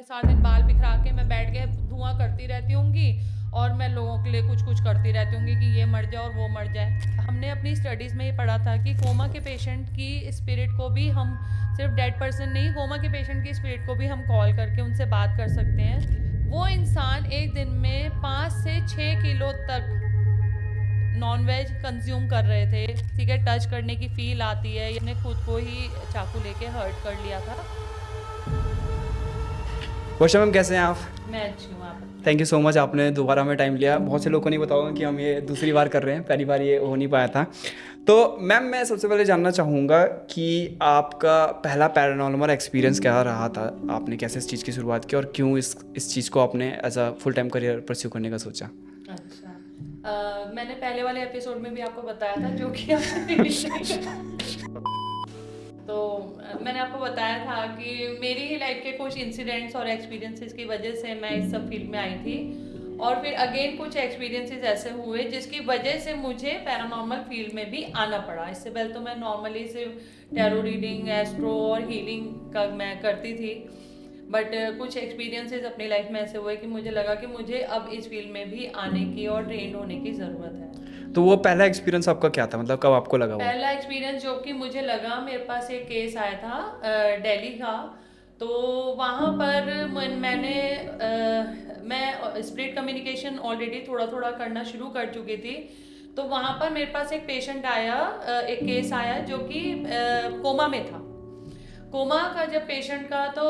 सारा दिन बाल बिखरा के मैं बैठ के धुआं करती रहती होंगी और मैं लोगों के लिए कुछ कुछ करती रहती होंगी कि ये मर जाए और वो मर जाए। हमने अपनी स्टडीज़ में ये पढ़ा था कि कोमा के पेशेंट की स्पिरिट को भी हम सिर्फ डेड पर्सन नहीं, कोमा के पेशेंट की स्पिरिट को भी हम कॉल करके उनसे बात कर सकते हैं। वो इंसान एक दिन में 5 से 6 किलो तक नॉन वेज कंज्यूम कर रहे थे, ठीक है। टच करने की फील आती है, इसने खुद को ही चाकू लेके हर्ट कर लिया था। वर्षा मैम कैसे हैं आप? मैं अच्छी हूँ, आप? थैंक यू सो मच, आपने दोबारा हमें टाइम लिया। बहुत से लोगों को नहीं पता होगा कि हम ये दूसरी बार कर रहे हैं, पहली बार ये हो नहीं पाया था। तो मैम मैं सबसे पहले जानना चाहूँगा कि आपका पहला पैरानॉर्मल एक्सपीरियंस क्या रहा था, आपने कैसे इस चीज़ की शुरुआत की और क्यों इस चीज़ को आपने as a full time career pursue करने का सोचा? अच्छा, मैंने पहले वाले एपिसोड में भी आपको बताया था, जो कि तो मैंने आपको बताया था कि मेरी ही लाइफ के कुछ इंसिडेंट्स और एक्सपीरियंसेस की वजह से मैं इस सब फील्ड में आई थी। और फिर अगेन कुछ एक्सपीरियंसेस ऐसे हुए जिसकी वजह से मुझे पैरानॉर्मल फील्ड में भी आना पड़ा। इससे पहले तो मैं नॉर्मली सिर्फ टैरो रीडिंग, एस्ट्रो और हीलिंग का मैं करती थी, बट कुछ एक्सपीरियंसेस अपनी लाइफ में ऐसे हुए कि मुझे लगा कि मुझे अब इस फील्ड में भी आने की और ट्रेंड होने की ज़रूरत है। तो वो पहला एक्सपीरियंस आपका क्या था, मतलब कब आपको लगा वो? पहला एक्सपीरियंस जो कि मुझे लगा, मेरे पास एक केस आया था दिल्ली का। तो वहाँ पर मैं स्पिरिट कम्युनिकेशन ऑलरेडी थोड़ा थोड़ा करना शुरू कर चुकी थी। तो वहाँ पर मेरे पास एक पेशेंट आया, एक केस आया जो कि कोमा में था। कोमा का जब पेशेंट का, तो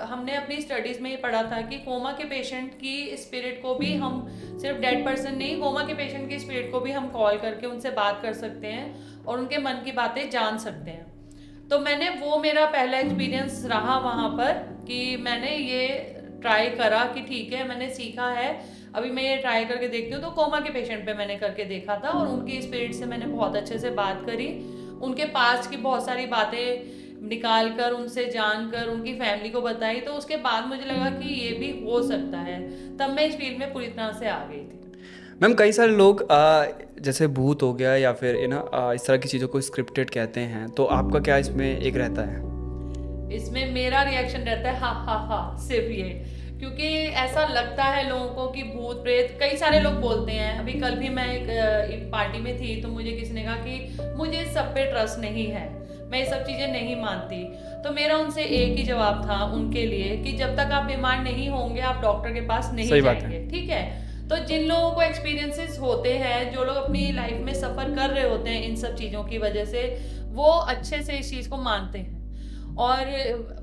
हमने अपनी स्टडीज़ में ये पढ़ा था कि कोमा के पेशेंट की स्पिरिट को भी हम सिर्फ डेड पर्सन नहीं, कोमा के पेशेंट की स्पिरिट को भी हम कॉल करके उनसे बात कर सकते हैं और उनके मन की बातें जान सकते हैं। तो वो मेरा पहला एक्सपीरियंस रहा वहाँ पर कि मैंने ये ट्राई करा कि ठीक है, मैंने सीखा है, अभी मैं ये ट्राई करके देखती हूँ। तो कोमा के पेशेंट पे मैंने करके देखा था और उनकी स्पिरिट से मैंने बहुत अच्छे से बात करी, उनके पास की बहुत सारी बातें निकाल कर, उनसे जानकर उनकी फैमिली को बताई। तो उसके बाद मुझे लगा कि ये भी हो सकता है, तब मैं इस फील्ड में पूरी तरह से आ गई थी। मैम कई सारे लोग जैसे भूत हो गया या फिर इस तरह की चीज़ों को स्क्रिप्टेड कहते हैं, तो आपका क्या इसमें एक रहता है? इसमें मेरा रिएक्शन रहता है हा हा हा, सिर्फ ये, क्योंकि ऐसा लगता है लोगों को कि भूत प्रेत, कई सारे लोग बोलते हैं। अभी कल भी मैं एक पार्टी में थी, तो मुझे किसी ने कहा कि मुझे सब पे ट्रस्ट नहीं है, मैं ये सब चीज़ें नहीं मानती। तो मेरा उनसे एक ही जवाब था उनके लिए कि जब तक आप बीमार नहीं होंगे आप डॉक्टर के पास नहीं जाएंगे, ठीक है। तो जिन लोगों को एक्सपीरियंसेस होते हैं, जो लोग अपनी लाइफ में सफ़र कर रहे होते हैं इन सब चीज़ों की वजह से, वो अच्छे से इस चीज़ को मानते हैं। और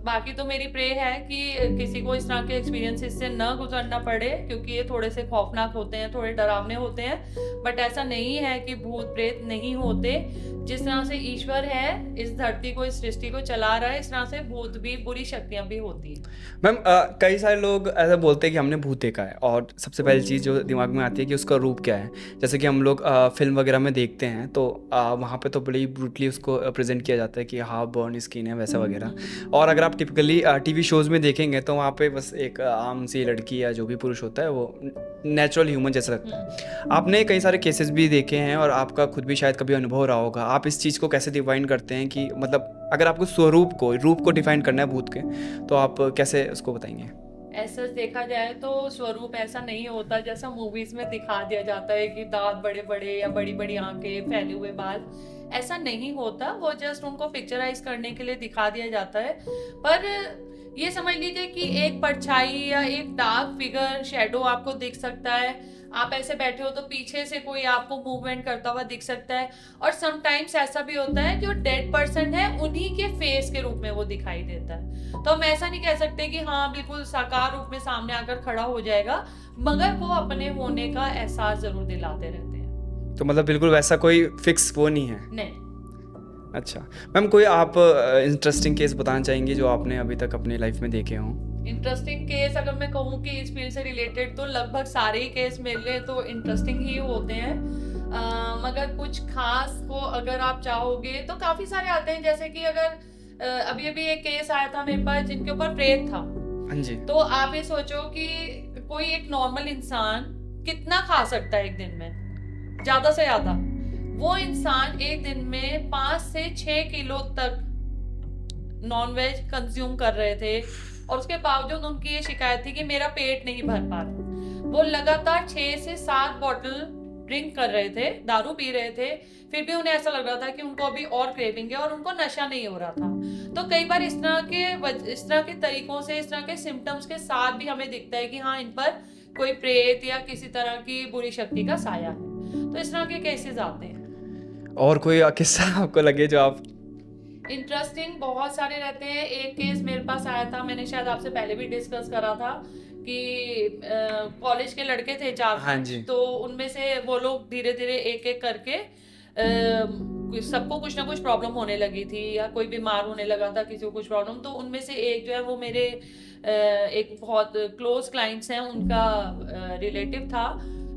बाकी तो मेरी प्रे है कि किसी को इस तरह के एक्सपीरियंसेस से न गुजरना पड़े, क्योंकि ये थोड़े से खौफनाक होते हैं, थोड़े डरावने होते हैं। बट ऐसा नहीं है कि भूत प्रेत नहीं होते। जिस तरह से ईश्वर है इस धरती को, इस सृष्टि को चला रहा है, इस तरह से भूत भी, बुरी शक्तियाँ भी होती हैं। मैम कई सारे लोग ऐसा बोलते हैं कि हमने भूत देखा है, और सबसे पहली चीज़ जो दिमाग में आती है कि उसका रूप क्या है। जैसे कि हम लोग फिल्म वगैरह में देखते हैं, तो वहाँ पे तो बड़ी ब्रूटली उसको प्रेजेंट किया जाता है कि हाँ बर्न स्किन है वैसा वगैरह। और अगर आप टिपिकली टीवी शोज़ में देखेंगे तो वहाँ पे बस एक आम सी लड़की या जो भी पुरुष होता है वो नेचुरल ह्यूमन जैसा लगता है। आपने कई सारे केसेस भी देखे हैं और आपका खुद भी शायद कभी अनुभव रहा होगा। आप इस चीज़ को कैसे डिफाइन करते हैं कि मतलब अगर आपको रूप को डिफाइन करना है भूत के, तो आप कैसे उसको बताएंगे? ऐसा देखा जाए तो स्वरूप ऐसा नहीं होता जैसा मूवीज में दिखा दिया जाता है कि दांत बड़े बड़े या बड़ी बड़ी आंखें, फैले हुए बाल। ऐसा नहीं होता, वो जस्ट उनको पिक्चराइज करने के लिए दिखा दिया जाता है। पर ये समझ लीजिए कि एक परछाई या एक डार्क फिगर, शैडो आपको दिख सकता है। आप ऐसे बैठे हो तो पीछे से कोई आपको मूवमेंट करता हुआ दिख सकता है। और समटाइम्स ऐसा भी होता है जो डेड पर्सन है उन्हीं के फेस के रूप में वो दिखाई देता है। तो हम ऐसा नहीं कह सकते कि हाँ बिल्कुल साकार रूप में सामने आकर खड़ा हो जाएगा, मगर वो अपने होने का एहसास जरूर दिलाते रहते हैं। तो मतलब बिल्कुल वैसा कोई फिक्स वो नहीं है? नहीं। अच्छा मैम, कोई आप इंटरेस्टिंग केस बताना चाहेंगे जो आपने अभी तक अपनी लाइफ में देखे हों? इंटरेस्टिंग केस अगर मैं कहूँ कि इस फील्ड से रिलेटेड, तो लगभग सारे ही केस मेरे लिए तो इंटरेस्टिंग ही होते हैं। मगर कुछ खास को अगर आप चाहोगे तो काफ़ी सारे आते हैं। जैसे कि अगर अभी अभी एक केस आया था मेरे पास जिनके ऊपर प्रेत था। हाँ जी। तो आप ये सोचो कि कोई एक नॉर्मल इंसान कितना खा सकता है एक दिन में, ज़्यादा से ज़्यादा। वो इंसान एक दिन में 5 से 6 किलो तक नॉन वेज कंज्यूम कर रहे थे। और उसके बावजूद उनकी ये शिकायत थी कि मेरा पेट नहीं भर पा रहा। वो लगातार 6 से 7 बॉटल ड्रिंक कर रहे थे, दारू पी रहे थे, फिर भी उन्हें ऐसा लग रहा था कि उनको अभी और क्रेविंग है और उनको नशा नहीं हो रहा था। तो कई बार इस तरह के तरीकों से, इस तरह के सिम्टम्स के साथ भी हमें दिखता है कि हाँ, इन पर कोई प्रेत या किसी तरह की बुरी शक्ति का साया है। तो इस तरह के केसेस आते हैं। और कोई किस्सा आपको लगे जो आप इंटरेस्टिंग बहुत सारे रहते हैं। एक केस मेरे पास आया था, मैंने शायद आपसे पहले भी डिस्कस करा था कि कॉलेज के लड़के थे 4-5, हाँ जी। तो उनमें से वो लोग धीरे धीरे एक एक करके सबको कुछ ना कुछ प्रॉब्लम होने लगी थी या कोई बीमार होने लगा था, किसी को कुछ प्रॉब्लम। तो उनमें से एक जो है वो मेरे एक बहुत क्लोज क्लाइंट्स हैं, उनका रिलेटिव था।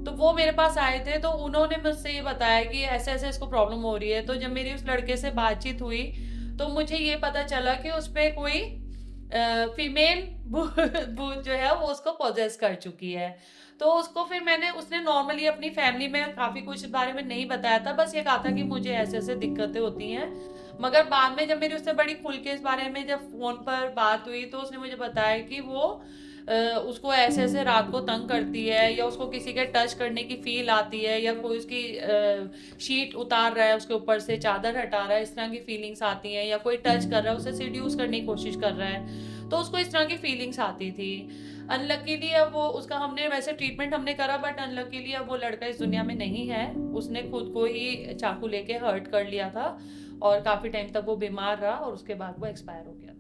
तो वो मेरे पास आए थे, तो उन्होंने मुझसे ये बताया कि ऐसे ऐसे इसको प्रॉब्लम हो रही है। तो जब मेरी उस लड़के से बातचीत हुई तो मुझे ये पता चला कि उस पे कोई फीमेल भूत जो है वो उसको पोजेस कर चुकी है। तो उसको फिर उसने नॉर्मली अपनी फैमिली में काफ़ी कुछ इस बारे में नहीं बताया था, बस ये कहा था कि मुझे ऐसे ऐसे दिक्कतें होती हैं। मगर बाद में जब मेरी उससे बड़ी खुल के इस बारे में जब फ़ोन पर बात हुई तो उसने मुझे बताया कि वो उसको ऐसे ऐसे रात को तंग करती है, या उसको किसी के टच करने की फील आती है, या कोई उसकी शीट उतार रहा है, उसके ऊपर से चादर हटा रहा है, इस तरह की फीलिंग्स आती हैं, या कोई टच कर रहा है, उसे सीड्यूस करने की कोशिश कर रहा है, तो उसको इस तरह की फीलिंग्स आती थी। अनलकीली अब वो उसका हमने वैसे ट्रीटमेंट हमने करा, बट अनलकीली अब वो लड़का इस दुनिया में नहीं है। उसने खुद को ही चाकू लेके हर्ट कर लिया था और काफ़ी टाइम तक वो बीमार रहा और उसके बाद वो एक्सपायर हो गया था।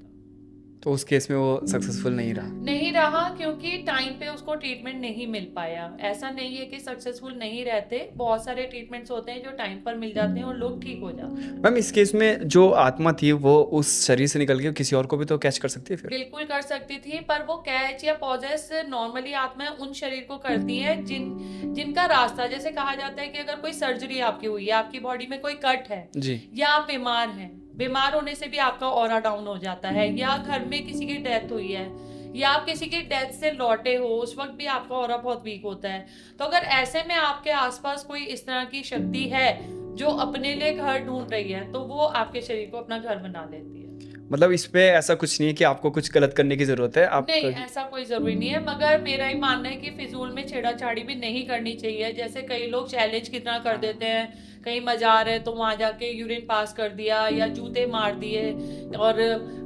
तो उस केस में वो सक्सेसफुल नहीं रहा क्योंकि टाइम पे उसको ट्रीटमेंट नहीं मिल पाया। ऐसा नहीं है कि सक्सेसफुल नहीं रहते, बहुत सारे ट्रीटमेंट्स होते हैं जो टाइम पर मिल जाते हैं और लोग ठीक हो जाते हैं। मैम इस केस में जो आत्मा थी वो उस शरीर से निकल के किसी और को भी तो कैच कर सकती है फिर? बिल्कुल कर सकती थी, पर वो कैच या पॉजेस नॉर्मली आत्माएं उन शरीर को करती हैं जिनका रास्ता, जैसे कहा जाता है कि अगर कोई सर्जरी आपकी हुई है, आपकी बॉडी में कोई कट है जी। या आप बीमार हैं, बीमार होने से भी आपका ऑरा डाउन हो जाता है, या घर में किसी की डेथ हुई है, या आप किसी की डेथ से लौटे हो, उस वक्त भी आपका ऑरा बहुत वीक होता है। तो अगर ऐसे में आपके आसपास कोई इस तरह की शक्ति है जो अपने लिए घर ढूंढ रही है, तो वो आपके शरीर को अपना घर बना लेती है। मतलब इस पे ऐसा कुछ नहीं है कि आपको कुछ गलत करने की जरूरत है, आप नहीं, ऐसा कोई जरूरी नहीं है, मगर मेरा ही मानना है कि फिजूल में छेड़ाछाड़ी भी नहीं करनी चाहिए। जैसे कई लोग चैलेंज कितना कर देते हैं, कहीं मजार है तो वहां जाके यूरिन पास कर दिया या जूते मार दिए, और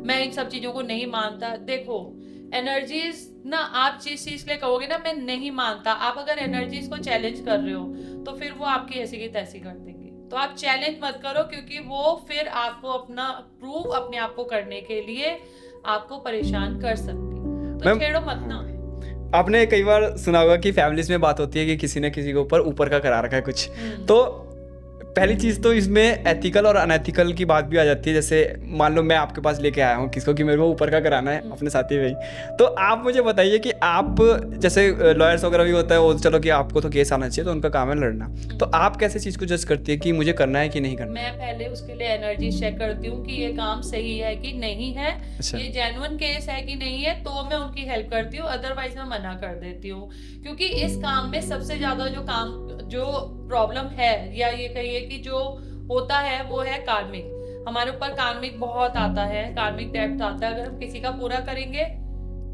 मैं इन सब चीजों को नहीं मानता। देखो, एनर्जीज ना, आप जिस चीज के लिए कहोगे ना मैं नहीं मानता, आप अगर एनर्जीज को चैलेंज कर रहे हो तो फिर वो आपकी ऐसी की तैसी कर देंगे। तो आप चैलेंज मत करो, क्योंकि वो फिर आपको अपना प्रूव अपने आप को करने के लिए आपको परेशान कर सकती है। तो छेड़ो मत ना। आपने कई बार सुना होगा कि फैमिलीज में बात होती है कि किसी ने किसी के ऊपर का करा रखा है कुछ। तो पहली चीज़ तो इसमें एथिकल और अनएथिकल की बात भी आ जाती है। जैसे मान लो मैं आपके पास लेके आया हूँ किसको कि मेरे को ऊपर का कराना है अपने साथी में ही, तो आप मुझे बताइए कि आप जैसे लॉयर्स वगैरह भी होता है वो, चलो कि आपको तो केस आना चाहिए तो उनका काम है लड़ना, तो आप कैसे चीज़ को जज करती है कि मुझे करना है कि नहीं करना? मैं पहले उसके लिए एनर्जी चेक करती हूँ कि ये काम सही है कि नहीं है, ये जेन्युइन केस है कि नहीं है, तो मैं उनकी हेल्प करती हूँ, अदरवाइज मैं मना कर देती हूँ। क्योंकि इस काम में सबसे ज्यादा जो प्रॉब्लम है, या ये कहिए कि जो होता है, वो है कार्मिक। हमारे ऊपर कार्मिक बहुत आता है, कार्मिक डेब्ट आता है। अगर हम किसी का पूरा करेंगे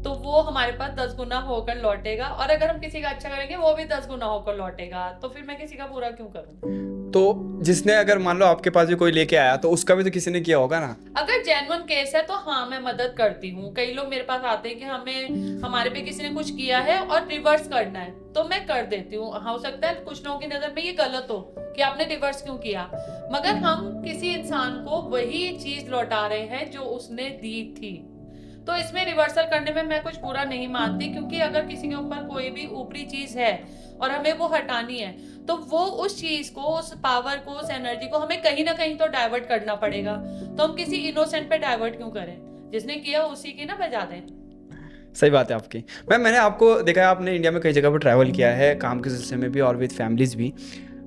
तो वो हमारे पास 10 गुना होकर लौटेगा, और अगर हम किसी का अच्छा करेंगे वो भी 10 गुना होकर लौटेगा। तो फिर मैं किसी का पूरा क्यों करूं? तो जिसने, अगर मान लो आपके पास भी कोई लेके आया तो उसका भी तो किसी ने किया होगा ना? अगर जेन्युइन केस है तो हाँ, मैं मदद करती हूँ। कई लोग मेरे पास आते हैं कि हमारे पे किसी ने कुछ किया है और रिवर्स करना है, तो मैं कर देती हूँ। हो सकता है कुछ लोगों की नजर में ये गलत हो कि आपने रिवर्स क्यों किया, मगर हम किसी इंसान को वही चीज लौटा रहे हैं जो उसने दी थी। तो इसमें रिवर्सल करने में मैं कुछ बुरा नहीं मानती, क्योंकि अगर किसी के ऊपर कोई भी ऊपरी चीज है और हमें वो हटानी है, तो वो उस चीज को, उस पावर को, उस एनर्जी को हमें कहीं ना कहीं तो डाइवर्ट करना पड़ेगा। तो हम किसी इनोसेंट पे डाइवर्ट क्यों करें? जिसने किया उसी की ना बजा दें। सही बात है आपकी। मैंने आपको देखा है, आपने इंडिया में कई जगह पर ट्रैवल किया है काम के सिलसिले में भी और विद फैमिलीज भी।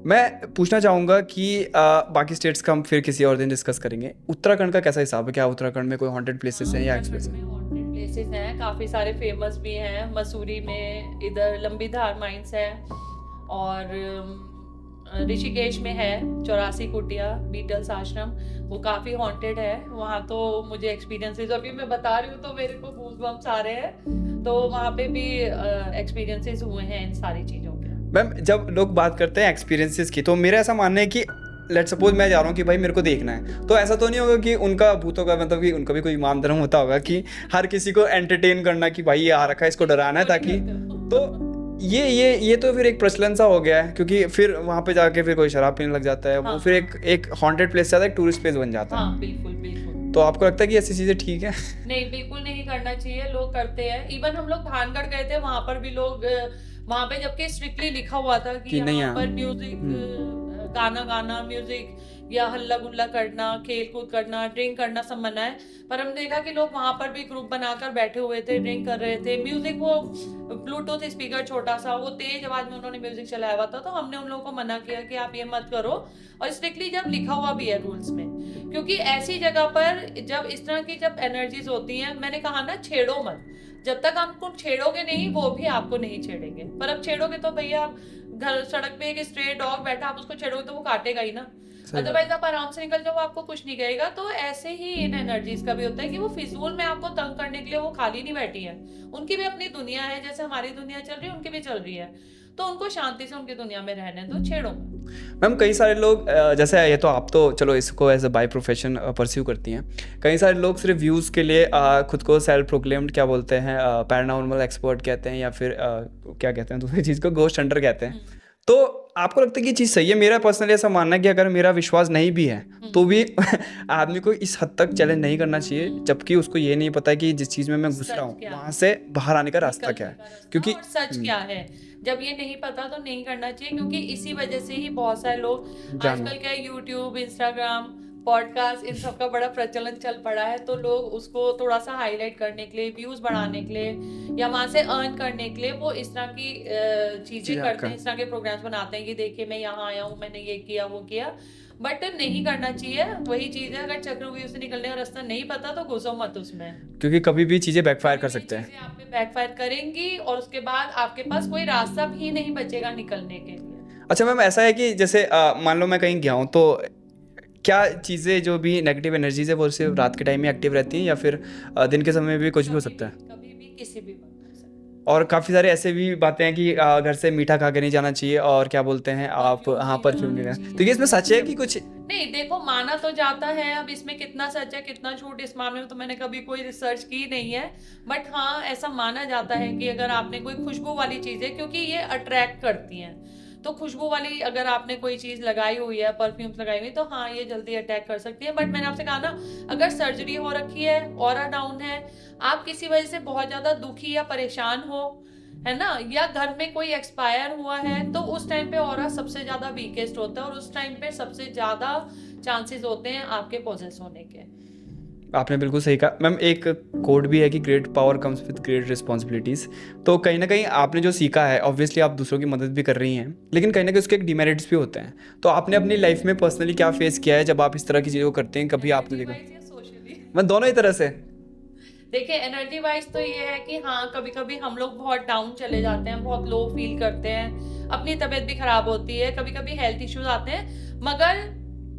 मैं पूछना चाहूँगा कि बाकी स्टेट्स का हम फिर किसी और दिन डिस्कस करेंगे। उत्तराखंड का कैसा हिसाब है? क्या उत्तराखंड में कोई हॉन्टेड प्लेसेस हैं या एक्सप्रेस हैं? हॉन्टेड प्लेसेस हैं, काफ़ी सारे फेमस भी हैं। मसूरी में इधर लंबी धार माइंस है, और ऋषिकेश में है 84 कुटिया बीटल्स आश्रम, वो काफ़ी हॉन्टेड है वहाँ। तो मुझे एक्सपीरियंसेस अभी मैं बता रही हूँ तो मेरे को गूज़बम्प्स आ रहे हैं। तो वहाँ पे भी एक्सपीरियंसेस हुए हैं इन सारी चीज़ों के। मैम जब लोग बात करते हैं एक्सपीरियंसेस की, तो मेरा ऐसा मानना है कि लेट्स सपोज मैं जा रहा हूँ कि भाई मेरे को देखना है, तो ऐसा तो नहीं होगा कि उनका भूतों का मतलब कि उनका भी कोई ईमान धर्म होता होगा कि हर किसी को एंटरटेन करना कि भाई ये आ रखा है इसको डराना है ताकि, तो ये तो फिर एक प्रचलन सा हो गया है, क्योंकि फिर वहाँ पे जाके फिर कोई शराब पीने लग जाता है, वो हाँ, फिर एक हॉन्टेड प्लेस से ज़्यादा एक टूरिस्ट प्लेस बन जाता है। हाँ बिल्कुल बिल्कुल। तो आपको लगता है कि ऐसी चीज़ें ठीक है? नहीं बिल्कुल नहीं करना चाहिए, लोग करते हैं। इवन हम लोग भानगढ़ गए थे, वहां पर भी लोग वहां पे जबकि स्ट्रिक्टली लिखा हुआ था कि नहीं यहाँ पर यहाँ। म्यूजिक गाना गाना म्यूजिक या हल्ला गुल्ला करना, खेल कूद करना, ड्रिंक करना सब मना है। पर हमने देखा कि लोग वहां पर भी ग्रुप बनाकर बैठे हुए थे, ड्रिंक कर रहे थे। म्यूजिक वो ब्लूटूथ स्पीकर छोटा सा, वो तेज आवाज में उन्होंने म्यूजिक चलाया हुआ था। तो हमने उन लोगों को मना किया कि आप ये मत करो, और स्ट्रिक्टली जब लिखा हुआ भी है रूल्स में। क्योंकि ऐसी जगह पर जब इस तरह की जब एनर्जीज होती हैं, मैंने कहा ना छेड़ो मत। जब तक आपको छेड़ोगे नहीं वो भी आपको नहीं छेड़ेंगे। पर अब छेड़ोगे तो भैया आप घर सड़क पे एक स्ट्रे डॉग बैठा, आप उसको छेड़ोगे तो वो काटेगा ही ना। अदरवाइज आप आराम से निकल जाओ, आपको कुछ नहीं कहेगा। तो ऐसे ही इन एनर्जीज का भी होता है कि वो फिजूल में आपको तंग करने के लिए वो खाली नहीं बैठी है। उनकी भी अपनी दुनिया है, जैसे हमारी दुनिया चल रही है उनकी भी चल रही है। तो उनको शांति से उनकी दुनिया में रहने दो, छेड़ो मत। मैम कई सारे लोग जैसे ये तो आप तो चलो इसको as a by profession pursue करती हैं, कई सारे लोग सिर्फ व्यूज़ के लिए खुद को सेल्फ प्रोक्लेम्ड क्या बोलते हैं पैरानॉर्मल एक्सपर्ट कहते हैं, या फिर क्या कहते हैं दूसरी चीज़ को घोस्ट हंटर कहते हैं। तो आपको लगता है कि ये चीज़ सही है? मेरा पर्सनली ऐसा मानना है कि अगर मेरा विश्वास नहीं भी है तो भी आदमी को इस हद तक चैलेंज नहीं करना चाहिए जबकि उसको ये नहीं पता है कि जिस चीज़ में मैं घुस सच रहा हूँ क्या वहाँ से बाहर आने का रास्ता निकलने क्या है, का रास्ता क्योंकि और सच क्या है। जब ये नहीं पता तो नहीं करना चाहिए, क्योंकि इसी वजह से ही बहुत सारे लोग जान आजकल क्या यूट्यूब, इंस्टाग्राम, पॉडकास्ट, इन सब का बड़ा प्रचलन चल पड़ा है। तो लोग उसको थोड़ा सा हाईलाइट करने के लिए, व्यूज बढ़ाने के लिए या वहां से अर्न करने के लिए वो इस तरह की चीजें करते हैं, इस तरह के प्रोग्राम्स बनाते हैं कि देखिए मैं यहाँ आया हूँ, मैंने ये किया वो किया। बट नहीं करना चाहिए। वही चीज है, अगर चक्रव्यूह से निकलने का रास्ता नहीं पता तो घुसो मत उसमें, क्योंकि कभी भी चीज़ें बैकफायर कर कभी भी सकते हैं। चीजें आप पे बैकफायर करेंगी और उसके बाद आपके पास कोई रास्ता भी नहीं बचेगा निकलने के लिए। अच्छा मैम ऐसा है कि जैसे मान लो मैं कहीं गया हूँ, तो क्या चीज़ें जो भी नेगेटिव एनर्जीज है वो सिर्फ रात के टाइम में एक्टिव रहती हैं या फिर दिन के समय में भी कुछ भी हो सकता है? कभी भी किसी भी वक्त हो सकता है। और काफ़ी सारे ऐसे भी बातें हैं कि घर से मीठा खा के नहीं जाना चाहिए, और क्या बोलते हैं आप, परफ्यूम हाँ नहीं परफ्यूम नहीं लगाना लेना। चाहिए। तो ये इसमें सच है कि कुछ? नहीं देखो, माना तो जाता है, अब इसमें कितना सच है कितना झूठ इस मामले में तो मैंने कभी कोई रिसर्च की नहीं है। बट हाँ ऐसा माना जाता है कि अगर आपने कोई खुशबू वाली चीजें, क्योंकि ये अट्रैक्ट करती हैं, तो खुशबू वाली अगर आपने कोई चीज लगाई हुई है, परफ्यूम्स लगाई हुई, तो हाँ ये जल्दी अटैक कर सकती है। बट मैंने आपसे कहा ना, अगर सर्जरी हो रखी है, ऑरा डाउन है, आप किसी वजह से बहुत ज्यादा दुखी या परेशान हो, है ना, या घर में कोई एक्सपायर हुआ है, तो उस टाइम पे ऑरा सबसे ज्यादा वीकेस्ट होता है और उस टाइम पे सबसे ज्यादा चांसेस होते हैं आपके पोजेस होने के। आपने बिल्कुल सही कहा मैम। एक कोड भी है कि great power comes with great responsibilities. तो कहीं ना कहीं आपने जो सीखा है, ऑब्वियसली आप दूसरों की मदद भी कर रही हैं, लेकिन कहीं ना कहीं उसके एक डिमेरिट्स भी होते हैं। तो आपने अपनी लाइफ में पर्सनली क्या फेस किया है जब आप इस तरह की चीज़ों को करते हैं? कभी आपने देखा? सोशली मैं दोनों ही तरह से। देखिए एनर्जी वाइज तो ये है कि हाँ कभी कभी हम लोग बहुत डाउन चले जाते हैं, बहुत लो फील करते हैं, अपनी तबीयत भी खराब होती है, कभी कभी हेल्थ इश्यूज आते हैं। मगर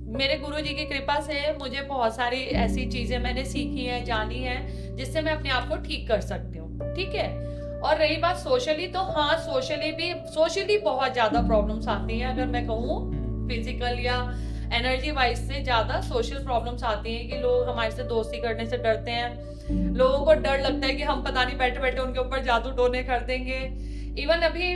मेरे गुरुजी की कृपा से मुझे बहुत सारी ऐसी चीजें मैंने सीखी हैं, जानी हैं, जिससे मैं अपने आप को ठीक कर सकती हूँ। ठीक है। और रही बात सोशली, तो हाँ सोशली बहुत ज्यादा प्रॉब्लम्स आती हैं। अगर मैं कहूँ फिजिकल या एनर्जी वाइज से ज्यादा सोशल प्रॉब्लम्स आती हैं कि लोग हमारे से दोस्ती करने से डरते हैं। लोगों को डर लगता है कि हम पता नहीं बैठे बैठे उनके ऊपर जादू टोने कर देंगे। इवन अभी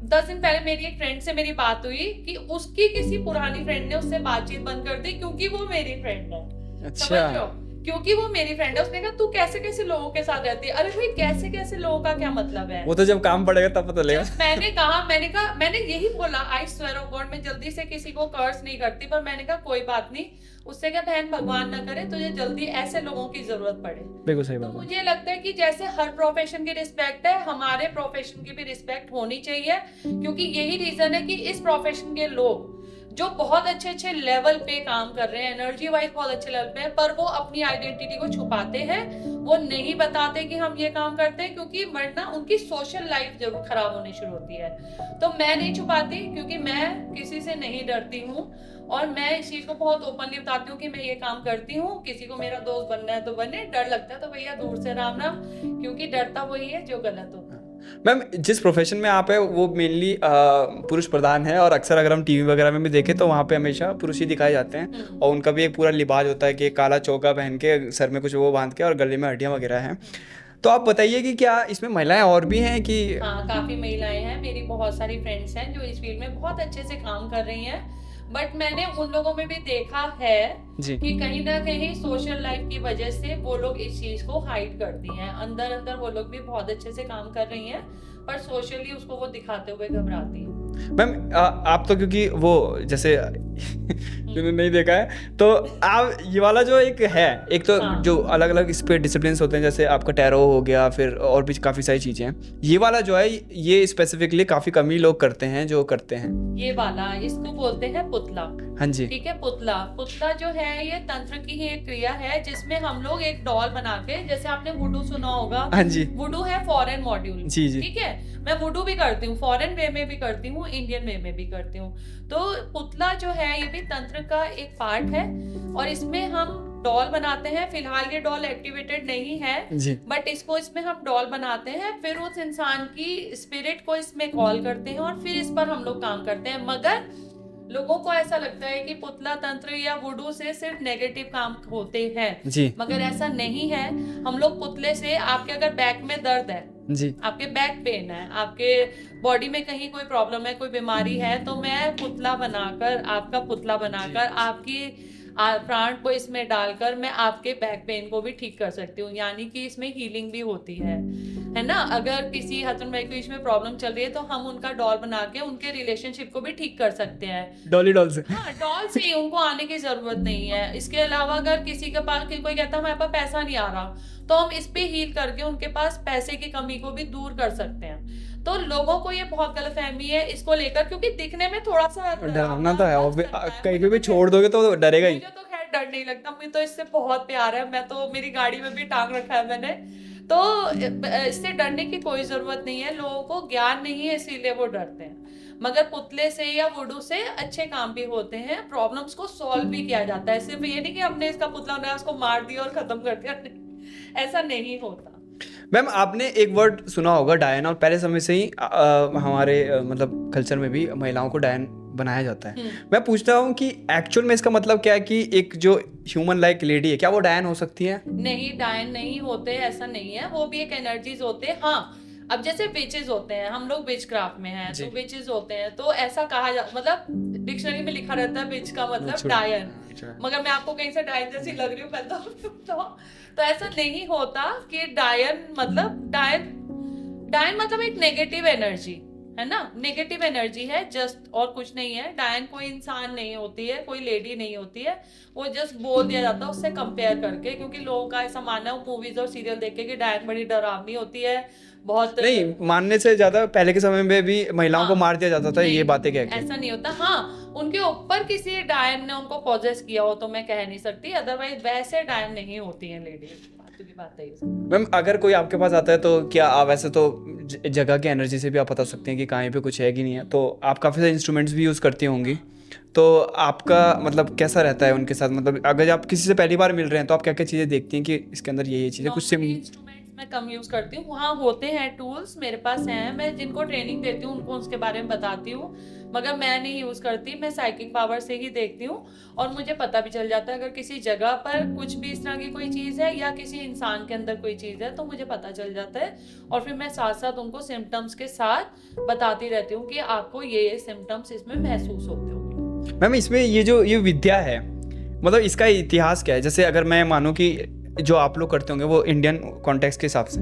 10 दिन पहले मेरी एक फ्रेंड से मेरी बात हुई कि उसकी किसी पुरानी फ्रेंड ने उससे बातचीत बंद कर दी क्योंकि वो मेरी फ्रेंड है। अच्छा। समझ रहे हो? क्योंकि वो मेरी फ्रेंड है। उसने कहा तू कैसे कैसे लोगों के साथ रहती है। अरे भाई कैसे कैसे लोगों का क्या मतलब है? वो तो जब काम पड़ेगा तब पता लगेगा। मैंने यही बोला, आई स्वेयर ऑफ गॉड, मैं जल्दी से किसी को कर्स नहीं करती, पर मैंने कहा कोई बात नहीं, उससे क्या बहन भगवान ना करे तुझे जल्दी ऐसे लोगों की जरूरत पड़े। बिल्कुल सही तो बात है। मुझे लगता है कि जैसे हर प्रोफेशन की रिस्पेक्ट है, हमारे प्रोफेशन की भी रिस्पेक्ट होनी चाहिए, क्योंकि यही रीजन है कि इस प्रोफेशन के लोग जो बहुत अच्छे अच्छे लेवल पे काम कर रहे हैं, एनर्जी वाइज बहुत अच्छे लेवल पे हैं, पर वो अपनी आइडेंटिटी को छुपाते हैं, वो नहीं बताते कि हम ये काम करते हैं, क्योंकि वरना उनकी सोशल लाइफ जरूर खराब होनी शुरू होती है। तो मैं नहीं छुपाती, क्योंकि मैं किसी से नहीं डरती हूँ, और मैं इस चीज को बहुत ओपनली बताती हूँ कि मैं ये काम करती हूँ। किसी को मेरा दोस्त बनना है तो बने, डर लगता है तो भैया दूर से राम राम, क्योंकि डरता वही है जो गलत होता है। मैम, जिस प्रोफेशन में आप है वो मेनली पुरुष प्रधान है, और अक्सर अगर हम टीवी वगैरह में भी देखें तो वहाँ पे हमेशा पुरुष ही दिखाए जाते हैं, और उनका भी एक पूरा लिबाज होता है कि काला चौका पहन के, सर में कुछ वो बांध के, और गले में हड्डियाँ वगैरह हैं। तो आप बताइए कि क्या इसमें महिलाएं और भी हैं कि? हाँ, काफी महिलाएं हैं, मेरी बहुत सारी फ्रेंड्स हैं जो इस फील्ड में बहुत अच्छे से काम कर रही हैं, बट मैंने उन लोगों में भी देखा है जी। कि कहीं ना कहीं सोशल लाइफ की वजह से वो लोग इस चीज को हाइड करती हैं। अंदर अंदर वो लोग भी बहुत अच्छे से काम कर रही हैं, पर सोशली उसको वो दिखाते हुए घबराती हैं। मैम, आप तो क्योंकि वो जैसे जिन्होंने नहीं देखा है तो आप ये वाला जो एक तो हाँ। जो अलग अलग इस पे डिसिप्लिन होते हैं, जैसे आपका टैरो हो गया, फिर और भी काफ़ी सारी चीज़ें हैं। ये वाला जो है ये स्पेसिफिकली काफ़ी कम ही लोग करते हैं जो करते हैं। ये वाला इसको बोलते हैं पुतला। हाँ जी। ठीक है, पुतला पुतला जो है ये तंत्र की ही एक क्रिया है, जिसमें हम लोग एक डॉल बना के, जैसे आपने वुडू सुना होगा। हाँ जी। वुडू है फॉरेन मॉड्यूल। जी जी। ठीक है, मैं वुडू भी करती हूँ, फॉरेन वे में भी करती हूँ, इंडियन वे में भी करती हूँ। तो पुतला जो है ये भी तंत्र का एक पार्ट है, और इसमें हम डॉल बनाते हैं। फिलहाल ये डॉल एक्टिवेटेड नहीं है, जी। बट इसको इसमें हम डॉल बनाते हैं, फिर उस इंसान की स्पिरिट को इसमें कॉल करते हैं, और फिर इस पर हम लोग काम करते हैं। मगर लोगों को ऐसा लगता है कि पुतला तंत्र या वुडू से सिर्फ नेगेटिव काम होते हैं जी। मगर ऐसा नहीं है। हम लोग पुतले से, आपके अगर बैक में दर्द है, जी। आपके बैक पेन है, आपके बॉडी में कहीं कोई प्रॉब्लम है, कोई बीमारी है, तो मैं पुतला बनाकर, आपका पुतला बनाकर, आपकी प्राण को इसमें डालकर मैं आपके बैक पेन को भी ठीक कर सकती हूँ। यानी कि इसमें हीलिंग भी होती है ना। अगर किसी हस्बैंड वाइफ को इसमें प्रॉब्लम चल रही है तो हम उनका डॉल बना के उनके रिलेशनशिप को भी ठीक कर सकते हैं। डॉल से। हाँ, डॉल से ही, उनको आने की जरूरत नहीं है। इसके अलावा अगर किसी के पास कोई कहता है हमारे पास पैसा नहीं आ रहा, तो हम इस पे हील करके उनके पास पैसे की कमी को भी दूर कर सकते हैं। तो लोगों को ये बहुत गलतफहमी है इसको लेकर, क्योंकि दिखने में थोड़ा सा डरावना तो है, कहीं पे भी छोड़ दोगे तो डरेगा ही। मुझे तो खैर डर नहीं लगता, मुझे तो इससे बहुत प्यार है। मैं तो, मेरी गाड़ी में भी टांग रखा है मैंने, तो इससे डरने की कोई जरूरत नहीं है। लोगों को ज्ञान नहीं है इसीलिए वो डरते हैं। मगर पुतले से या वुडू से अच्छे काम भी होते हैं, प्रॉब्लम्स को सॉल्व भी किया जाता है। सिर्फ ये नहीं कि हमने इसका पुतला बनाया, उसको मार दिया और खत्म कर दिया, ऐसा नहीं होता। मैम, आपने एक वर्ड सुना होगा डायन, और पहले समय से ही हमारे मतलब कल्चर में भी महिलाओं को डायन बनाया जाता है। मैं पूछता हूँ कि एक्चुअल में इसका मतलब क्या है, कि एक जो ह्यूमन लाइक लेडी है, क्या वो डायन हो सकती है? नहीं, डायन नहीं होते, ऐसा नहीं है। वो भी एक एनर्जीज होते हैं। हाँ, अब जैसे विचेस होते हैं, हम लोग विच क्राफ्ट में हैं, तो विचेस होते हैं, तो ऐसा कहा जा, मतलब डिक्शनरी में लिखा रहता है विच का मतलब डायन, मगर मैं आपको कहीं से डायन जैसी लग रही हूँ तो ऐसा नहीं होता कि डायन मतलब एक नेगेटिव एनर्जी है ना, नेगेटिव एनर्जी है जस्ट, और कुछ नहीं है। डायन कोई इंसान नहीं होती है, कोई लेडी नहीं होती है, वो जस्ट बोल दिया जाता है उससे कंपेयर करके, क्योंकि लोगों का ऐसा मानना है मूवीज और सीरियल देख के कि डायन बड़ी डरावनी होती है, बहुत नहीं, मानने से ज्यादा पहले के समय में भी महिलाओं को मार दिया जाता था, ये बातें क्या है? ऐसा नहीं होता। हाँ, उनके ऊपर किसी डायन ने उनको पॉजेस किया हो तो मैं कह नहीं सकती, अदरवाइज वैसे डायन नहीं होती है लेडीज। मैम, अगर कोई आपके पास आता है तो क्या वैसे तो जगह की एनर्जी से भी आप बता सकते हैं कि कहीं पे कुछ है कि नहीं है, तो आप काफ़ी सारे इंस्ट्रूमेंट्स भी यूज़ करती होंगी, तो आपका मतलब कैसा रहता है उनके साथ? मतलब अगर आप किसी से पहली बार मिल रहे हैं तो आप क्या क्या चीज़ें देखती हैं कि इसके अंदर ये चीज़ें कुछ से? मैं कम यूज करती हूँ, वहाँ होते हैं टूल्स मेरे पास हैं, मैं जिनको ट्रेनिंग देती हूँ उनको उसके बारे में बताती हूँ, मगर मैं नहीं यूज करती। मैं साइकिक पावर से ही देखती हूँ, और मुझे पता भी चल जाता है अगर किसी जगह पर कुछ भी इस तरह की कोई चीज़ है या किसी इंसान के अंदर कोई चीज़ है, तो मुझे पता चल जाता है, और फिर मैं साथ साथ उनको सिम्टम्स के साथ बताती रहती हूँ कि आपको ये सिम्टम्स इसमें महसूस होते होंगे। मैम, इसमें ये विद्या है, मतलब इसका इतिहास क्या है? जैसे अगर मैं मानूँ कि जो आप लोग करते होंगे वो इंडियन कॉन्टेक्स्ट के हिसाब से,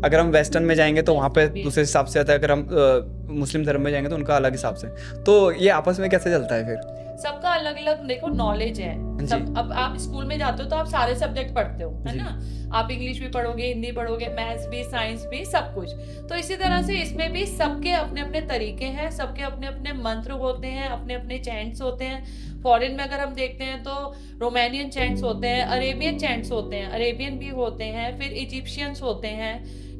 अगर हम वेस्टर्न में जाएंगे तो वहाँ पे दूसरे हिसाब से आता है, अगर हम मुस्लिम धर्म में जाएंगे तो उनका अलग हिसाब से, तो ये आपस में कैसे चलता है फिर? सबका अलग अलग देखो नॉलेज है। सब अब आप स्कूल में जाते हो तो आप सारे सब्जेक्ट पढ़ते हो, है ना। आप इंग्लिश भी पढ़ोगे, हिंदी पढ़ोगे, मैथ्स भी, साइंस भी, सब कुछ। तो इसी तरह से इसमें भी सबके अपने अपने तरीके हैं, सबके अपने अपने मंत्र होते हैं, अपने अपने चैंट्स होते हैं। फॉरेन में अगर हम देखते हैं तो रोमानियन चैंट्स होते हैं, अरेबियन चैंट्स होते हैं, अरेबियन भी होते हैं, फिर इजिप्शियंस होते हैं,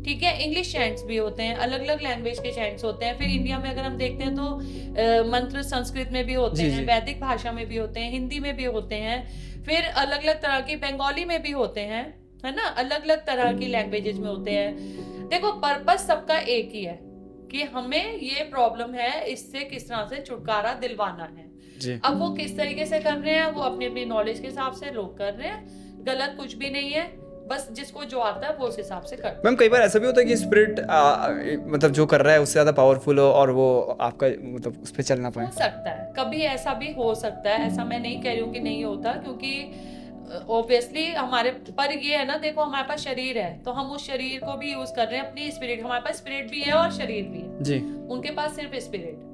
ठीक है, इंग्लिश चैंट्स भी होते हैं, अलग अलग लैंग्वेज के चैंट्स होते हैं। फिर इंडिया में अगर हम देखते हैं तो मंत्र संस्कृत में भी होते हैं, वैदिक भाषा में भी होते हैं, हिंदी में भी होते हैं, फिर अलग अलग तरह की बंगाली में भी होते हैं, है ना, अलग अलग तरह की लैंग्वेजेस में होते हैं। देखो पर्पस सबका एक ही है कि हमें ये प्रॉब्लम है, इससे किस तरह से छुटकारा दिलवाना है। अब वो किस तरीके से कर रहे हैं, वो अपनी अपनी नॉलेज के हिसाब से लोग कर रहे हैं, गलत कुछ भी नहीं है, बस जिसको जो आता है वो उस हिसाब से कर। मैम कई बार ऐसा भी होता है कि स्पिरिट मतलब जो कर रहा है उससे ज़्यादा पावरफुल हो और वो आपका मतलब उस पर चल ना पाए। हो सकता है, कभी ऐसा भी हो सकता है, ऐसा मैं नहीं कह रही हूँ कि नहीं होता, क्योंकि ऑब्वियसली हमारे पर ये है ना, देखो हमारे पास शरीर है तो हम उस शरीर को भी यूज कर रहे हैं अपनी स्पिरिट, हमारे पास स्पिरिट भी है और शरीर भी है जी, उनके पास सिर्फ स्पिरिट।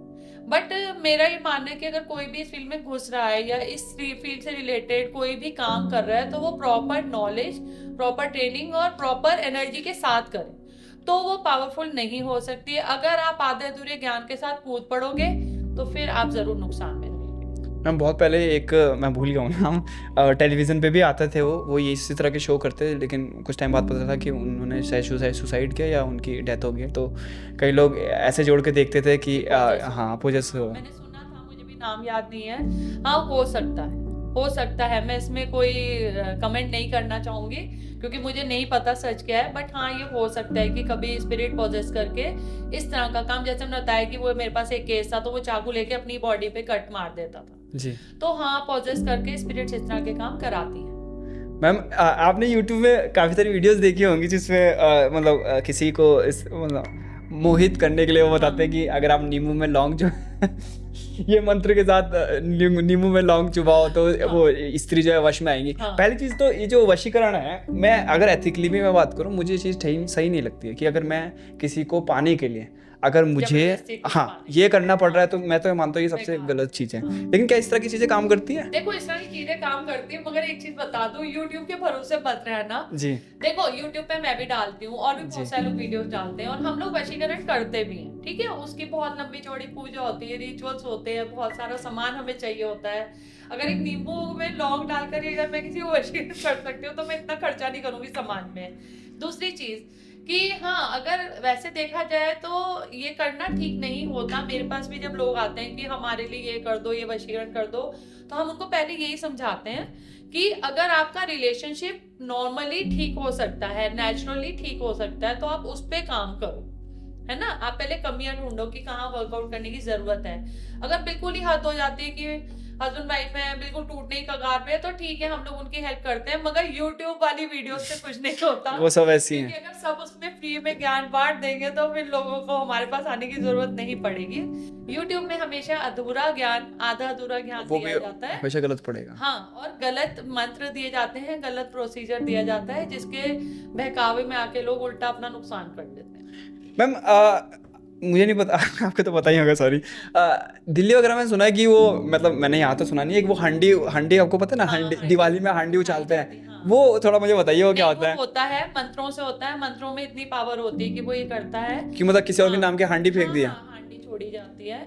बट मेरा ये मानना है कि अगर कोई भी इस फील्ड में घुस रहा है या इस फील्ड से रिलेटेड कोई भी काम कर रहा है तो वो प्रॉपर नॉलेज, प्रॉपर ट्रेनिंग और प्रॉपर एनर्जी के साथ करे तो वो पावरफुल नहीं हो सकती है। अगर आप आधे अधूरे ज्ञान के साथ कूद पड़ोगे तो फिर आप जरूर नुकसान में रहेंगे। मैम बहुत पहले एक मैं भूल गया हूँ नाम, टेलीविज़न पे भी आते थे वो ये इसी तरह के शो करते थे, लेकिन कुछ टाइम बाद पता था कि उन्होंने शायद सुसाइड किया या उनकी डेथ हो गई। तो कई लोग ऐसे जोड़ के देखते थे कि हाँ पोजेस मैंने सुना था, मुझे भी नाम याद नहीं है। हाँ हो सकता है, मैं इसमें कोई कमेंट नहीं करना चाहूंगी क्योंकि मुझे नहीं पता सच क्या है, बट हाँ ये हो सकता है कि कभी स्पिरिट पॉजेस करके इस तरह का काम, जैसे मैंने बताया कि वो मेरे पास एक केस था तो वो चाकू लेके अपनी बॉडी पे कट मार देता था जी। तो हाँ पॉजेस करके स्पिरिट्स इस तरह के काम कराती हैं। मैम आपने यूट्यूब में काफ़ी सारी वीडियोस देखी होंगी जिसमें मतलब किसी को इस मतलब मोहित करने के लिए वो बताते हैं कि अगर आप नींबू में लौंग जो ये मंत्र के साथ नींबू में लौंग चुबाओ तो वो स्त्री जो है वश में आएंगी। पहली चीज़ तो ये जो वशीकरण है, मैं अगर एथिकली भी मैं बात करूँ, मुझे ये चीज़ सही नहीं लगती है कि अगर मैं किसी को पाने के लिए अगर मुझे ये करना पड़ रहा है तो मैं तो मानता हूँ ये सबसे गलत चीज है। लेकिन क्या इस तरह की चीजें काम करती है? देखो इस तरह की चीजें काम करती है, मगर एक चीज बता दूं, YouTube के भरोसे मत रहना जी। देखो YouTube पे मैं भी डालती हूँ और भी बहुत सारे लोग वीडियोस डालते हैं और हम लोग वशीकरण करते भी हैं, ठीक है। उसकी बहुत लंबी चौड़ी पूजा होती है, रिचुअल्स होते हैं, बहुत सारा सामान हमें चाहिए होता है। अगर एक नींबू में लौंग डालकर अगर मैं किसी को वशीकरण कर सकती हूँ तो मैं इतना खर्चा नहीं करूंगी सामान में। दूसरी चीज कि हाँ अगर वैसे देखा जाए तो ये करना ठीक नहीं होता। मेरे पास भी जब लोग आते हैं कि हमारे लिए ये कर दो, ये वशीकरण कर दो, तो हम उनको पहले यही समझाते हैं कि अगर आपका रिलेशनशिप नॉर्मली ठीक हो सकता है, नेचुरली ठीक हो सकता है, तो आप उस पे काम करो, है ना। आप पहले कमियां ढूंढो कि कहाँ वर्कआउट करने की जरूरत है। अगर बिल्कुल ही हद हो जाती है कि हस्बैंड वाइफ है बिल्कुल टूटने की कगार पे, तो ठीक है हम लोग उनकी हेल्प करते हैं, मगर YouTube वाली वीडियो से कुछ नहीं होता। वो सब ऐसी हैं। अगर सब उसमें फ्री में ज्ञान बांट देंगे तो फिर लोगों को हमारे पास आने की जरूरत नहीं पड़ेगी। YouTube में हमेशा अधूरा ज्ञान, आधा अधूरा ज्ञान दिया जाता है, हमेशा गलत पड़ेगा। हाँ, और गलत मंत्र दिए जाते हैं, गलत प्रोसीजर दिया जाता है, जिसके बहकावे में आके लोग उल्टा अपना नुकसान कर देते हैं। मैम मुझे नहीं पता आपको तो पता ही होगा, सॉरी। दिल्ली वगैरह में सुना है कि वो मतलब मैंने यहाँ तो सुना नहीं है कि वो हंडी आपको पता है ना, हंडी दिवाली में हंडी उछालते हैं, वो थोड़ा मुझे बताइए वो क्या होता है? होता है मंत्रों से होता है, मंत्रों में इतनी पावर होती है कि वो ये करता है कि मतलब किसी और के नाम के हंडी फेंक दिया, हंडी छोड़ी जाती है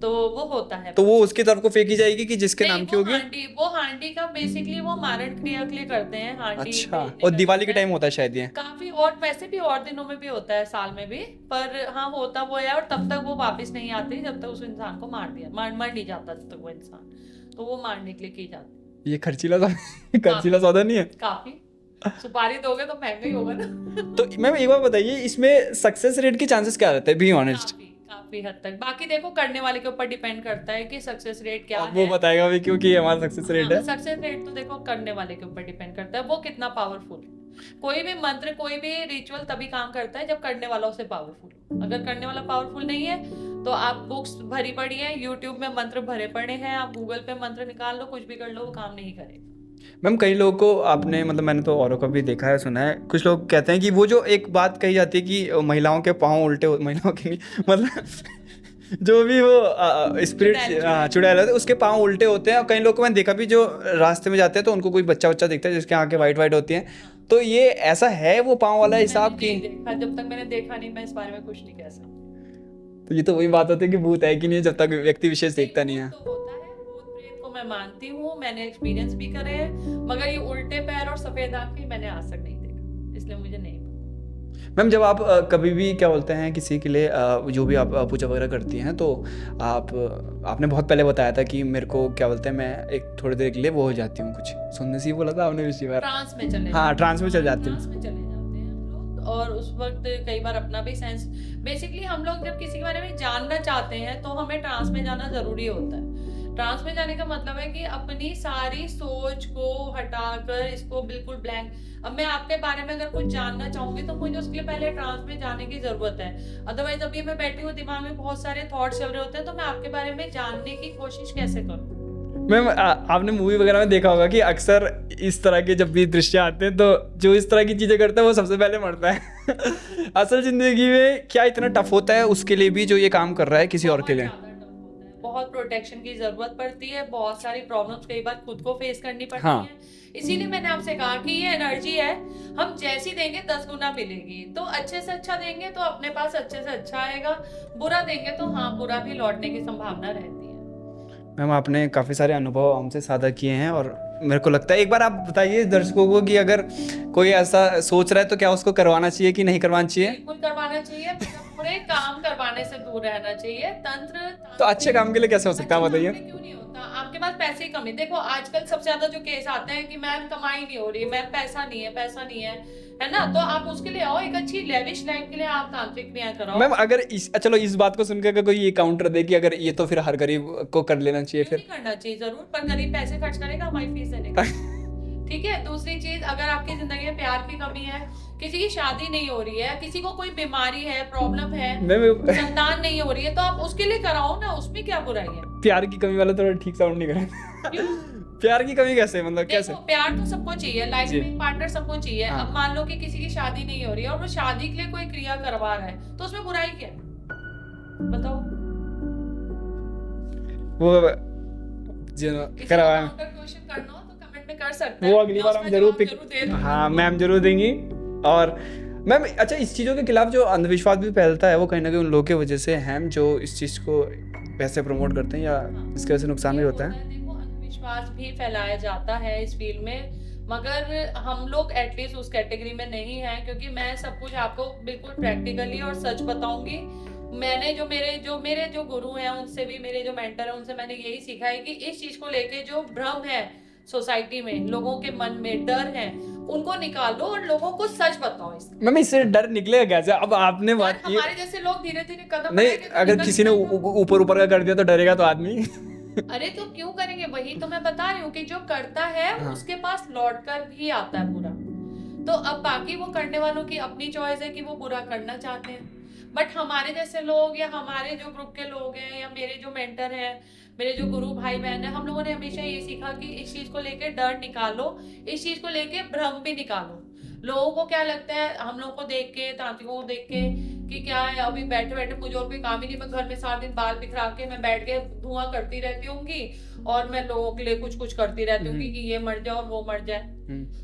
तो वो होता है। तो वो उसकी तरफ को फेंकी जाएगी कि जिसके नाम की होगी? वो हांडी का बेसिकली वो मारण क्रिया के लिए करते हैं हांडी। अच्छा, और दिवाली के टाइम होता है शायद ये? काफी, और वैसे भी और दिनों में भी होता है, साल में भी, पर हाँ होता वो है। और तब तक वो वापस नहीं आती जब तक उस इंसान को मार नहीं जाता, जब तक वो इंसान, तो वो मारने के लिए की जाती। ये खर्चीला सौदा नहीं है? काफी सुपारी दोगे तो महंगा ही होगा ना। तो मैम एक बार बताइए, इसमें सक्सेस रेट के चांसेस क्या रहते हैं, बी ऑनेस्ट? काफी हद तक, बाकी देखो करने वाले के ऊपर डिपेंड करता है कि सक्सेस रेट क्या है। वो बताएगा भी क्योंकि हमारा सक्सेस रेट है। सक्सेस रेट तो देखो करने वाले के ऊपर डिपेंड करता है, वो कितना पावरफुल है। कोई भी मंत्र, कोई भी रिचुअल तभी काम करता है जब करने वाला उसे पावरफुल। अगर करने वाला पावरफुल नहीं है तो आप बुक्स भरी पड़ी है, यूट्यूब में मंत्र भरे पड़े हैं, आप गूगल पे मंत्र निकाल लो, कुछ भी कर लो, वो काम नहीं करेगा। मैम कई लोगों को आपने मतलब मैंने तो औरों का भी देखा है, सुना है, कुछ लोग कहते हैं कि वो जो एक बात कही जाती है कि महिलाओं के पाँव उल्टे, महिलाओं के नहीं मतलब जो भी वो स्पिरिट चुड़ैल होते हैं उसके पाँव उल्टे होते हैं, और कई लोग को मैंने देखा भी जो रास्ते में जाते हैं तो उनको कोई बच्चा बच्चा दिखता है जिसके आंखें वाइट वाइट होती हैं, तो ये ऐसा है वो पाँव वाला हिसाब मैंने की? नहीं देखा, जब तक मैंने देखा नहीं मैं इस बारे में कुछ नहीं कह सकती। तो ये तो वही बात होती है कि भूत है कि नहीं जब तक व्यक्ति विशेष देखता नहीं है। भूत तो होता है, भूत प्रेत को मैं मानती हूँ, मैंने एक्सपीरियंस भी करे हैं, मगर ये उल्टे पैर और सफेद आंखें मैंने आज तक नहीं देखा, इसलिए मुझे नहीं पता। मैम जब आप कभी भी क्या बोलते हैं किसी के लिए जो भी आप पूजा वगैरह करती हैं तो आपने बहुत पहले बताया था कि मेरे को क्या बोलते हैं मैं एक थोड़ी देर के लिए वो हो जाती हूँ, कुछ सुनने से ही बोला था आपने पिछली बार। ट्रांस में चले हाँ, ट्रांस में चल जाती हूँ। ट्रांस में चले जाते हैं हम लोग, और उस वक्त कई बार अपना भी सेंस, बेसिकली हम लोग जब किसी के बारे में जानना चाहते हैं तो हमें ट्रांस में जाना जरूरी होता है। ट्रांस में जाने का मतलब है कि अपनी सारी सोच को हटाकर इसको बिल्कुल ब्लैंक, अब मैं आपके बारे में अगर कुछ जानना चाहूंगी तो मुझे उसके लिए पहले ट्रांस में जाने की जरूरत है। अदरवाइज अभी मैं बैठी हूँ, दिमाग में बहुत सारे थॉट्स चल रहे होते हैं, तो मैं आपके बारे में जानने की कोशिश कैसे करूँ? मैम आपने मूवी वगैरह में देखा होगा कि अक्सर इस तरह के जब भी दृश्य आते हैं तो जो इस तरह की चीजें करता है वो सबसे पहले मरता है। असल जिंदगी में क्या इतना टफ होता है उसके लिए भी जो ये काम कर रहा है किसी और के लिए? बहुत ज्यादा tough होता है, बहुत प्रोटेक्शन की जरूरत पड़ती है, बहुत सारी प्रॉब्लम्स कई बार खुद को फेस करनी पड़ती हाँ। है। इसीलिए मैंने आपसे कहा कि ये एनर्जी है, हम जैसी देंगे 10 गुना मिलेगी। तो अच्छे से अच्छा देंगे तो अपने पास अच्छे से अच्छा आएगा, बुरा देंगे तो हाँ बुरा भी लौटने की संभावना रहती है। मैम आपने काफ़ी सारे अनुभव हमसे साझा किए हैं, और मेरे को लगता है एक बार आप बताइए दर्शकों को कि अगर कोई ऐसा सोच रहा है तो क्या उसको करवाना चाहिए कि नहीं करवाना चाहिए? बिल्कुल करवाना चाहिए, मतलब बुरे काम करवाने से दूर रहना चाहिए। तंत्र तो अच्छे काम के लिए कैसे हो सकता है अच्छे बताइए? काम में क्यों नहीं होता? आपके पास पैसे की कमी, देखो आजकल सबसे ज्यादा जो केस आते हैं कि मैम कमाई नहीं हो रही, मैम पैसा नहीं है, पैसा नहीं है ना, तो आप उसके लिए आओ, एक अच्छी लेविश लाइफ के लिए आप तांत्रिक क्रिया कराओ। मैम अगर चलो इस बात को सुनकर अगर कोई ये काउंटर दे कि अगर ये तो फिर हर गरीब को कर लेना चाहिए, क्यों फिर नहीं करना चाहिए? जरूर, पर गरीब पैसे खर्च करेगा हमारी फीस देने का। ठीक है। दूसरी चीज, अगर आपकी जिंदगी में प्यार की कमी है, किसी की शादी नहीं हो रही है, किसी को कोई बीमारी है, प्रॉब्लम है, मैम संतान नहीं हो रही है, तो आप उसके लिए कराओ ना, उसमें क्या बुराई है? प्यार की कमी वाला थोड़ा ठीक साउंड नहीं कर। क्यों? प्यार की कमी कैसे, मतलब कैसे? देखो प्यार तो सबको चाहिए, लाइफ जी। में एक पार्टनर सबको चाहिए। हाँ। अब मान लो कि किसी की शादी नहीं हो रही है और वो शादी के लिए कोई क्रिया करवा रहा है, तो उसमें बुराई क्या है? बताओ। वो जो किसी को करवाया काउंटर क्वेश्चन करना हो तो कमेंट में कर सकते हैं, वो अगली मैं बार उसका हम जरूर जवाब पिक, दे दूंगी। हाँ मैम जरूर देंगी। और मैम अच्छा, इस चीज़ों के खिलाफ जो अंधविश्वास भी फैलता है वो कहीं ना कहीं उन लोगों की वजह से है जो इस चीज़ को वैसे प्रमोट करते हैं, या हाँ। इसकी वजह से नुकसान भी ये होता है? देखो अंधविश्वास भी फैलाया जाता है इस फील्ड में, मगर हम लोग एटलीस्ट उस कैटेगरी में नहीं है, क्योंकि मैं सब कुछ आपको बिल्कुल प्रैक्टिकली और सच बताऊंगी। मैंने जो मेरे जो गुरु हैं उनसे भी, मेरे जो मेंटर हैं उनसे मैंने यही सीखा है कि इस चीज को लेके जो भ्रम है सोसाइटी में, लोगों के मन में डर है, उनको निकालो और लोगों को सच बताओ। इसका मैम इससे डर निकलेगा कैसे? अब आपने और बात की, हमारे जैसे लोग धीरे धीरे कदम नहीं बढ़ाएंगे तो अगर निकल किसी ने जाएगा। ऊपर ऊपर का कर दिया तो डरेगा तो आदमी। अरे तो क्यों करेंगे? वही तो मैं बता रही हूँ कि जो करता है हाँ। उसके पास लौट कर भी आता है बुरा। तो अब बाकी वो करने वालों की अपनी चॉइस है कि वो बुरा करना चाहते हैं, बट हमारे जैसे लोग या हमारे जो ग्रुप के लोग हैं या मेरे जो मेंटर हैं, मेरे जो गुरु भाई बहन है, हम लोगों ने हमेशा ये सीखा कि इस चीज को लेके डर निकालो, इस चीज को लेके भ्रम भी निकालो। लोगों को क्या लगता है हम लोगों को देख के, तांत्रिकों को देख के, कि क्या है अभी बैठे बैठे मुझे और कोई काम ही नहीं, मैं घर में सारा दिन बाल बिखरा के मैं बैठ के धुआं करती रहती होंगी और मैं लोगों के लिए कुछ कुछ करती रहती होंगी कि ये मर जाए और वो मर जाए।